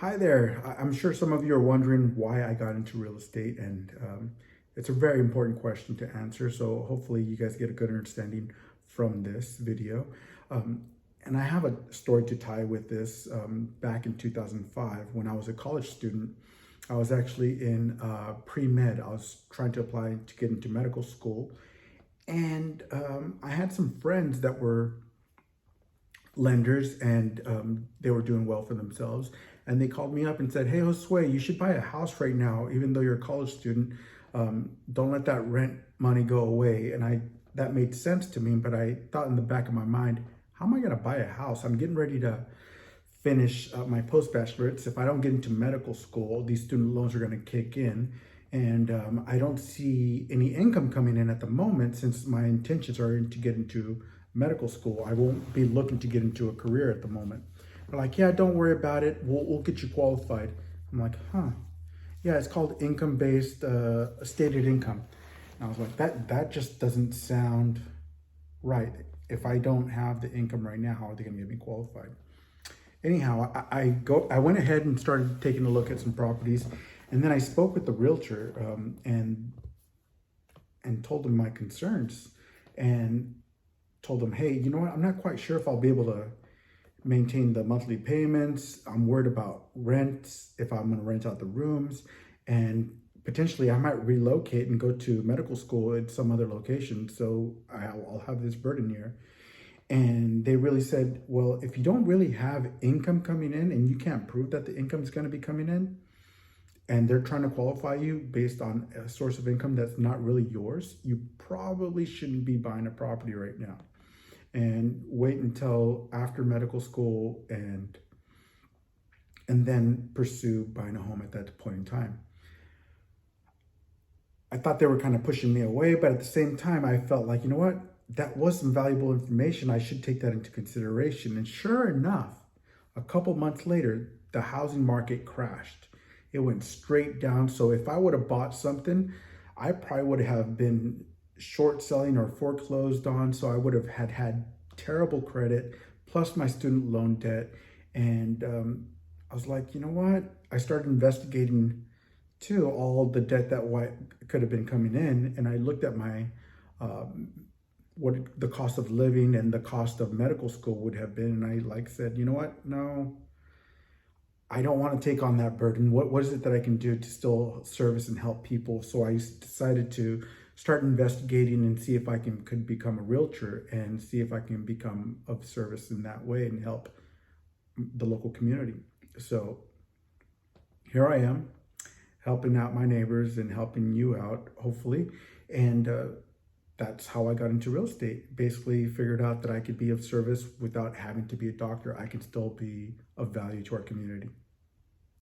Hi there. I'm sure some of you are wondering why I got into real estate, and it's a very important question to answer. So hopefully you guys get a good understanding from this video. Um, and I have a story to tie with this. Back in 2005, when I was a college student, I was actually in pre-med. I was trying to apply to get into medical school, and I had some friends that were lenders, and they were doing well for themselves, and they called me up and said, "Hey, Josué, you should buy a house right now, even though you're a college student. Don't let that rent money go away." And I that made sense to me, but I thought in the back of my mind, how am I going to buy a house? I'm getting ready to finish my post-baccalorates. If I don't get into medical school, these student loans are going to kick in, and I don't see any income coming in at the moment, since my intentions are to get into medical school. I won't be looking to get into a career at the moment. They're like, "Yeah, don't worry about it. We'll get you qualified." I'm like, huh. Yeah, it's called income-based stated income. And I was like, that just doesn't sound right. If I don't have the income right now, how are they going to get me qualified? Anyhow, I went ahead and started taking a look at some properties, and then I spoke with the realtor, and told him my concerns, and told him, "Hey, you know what? I'm not quite sure if I'll be able to maintain the monthly payments. I'm worried about rents, if I'm going to rent out the rooms, and potentially I might relocate and go to medical school at some other location. So I'll have this burden here." And they really said, "Well, if you don't really have income coming in and you can't prove that the income is going to be coming in, and they're trying to qualify you based on a source of income that's not really yours, you probably shouldn't be buying a property right now, and wait until after medical school and then pursue buying a home at that point in time." I thought they were kind of pushing me away, but at the same time, I felt like, you know what? That was some valuable information. I should take that into consideration. And sure enough, a couple months later, the housing market crashed. It went straight down. So if I would have bought something, I probably would have been short selling or foreclosed on. So I would have had terrible credit, plus my student loan debt. And I was like, you know what? I started investigating too all the debt that could have been coming in, and I looked at my what the cost of living and the cost of medical school would have been, and I said, you know what? No, I don't want to take on that burden. What is it that I can do to still service and help people? So I decided to start investigating and see if I could become a realtor and see if I can become of service in that way and help the local community. So here I am, helping out my neighbors and helping you out, hopefully. And that's how I got into real estate. Basically figured out that I could be of service without having to be a doctor. I can still be of value to our community.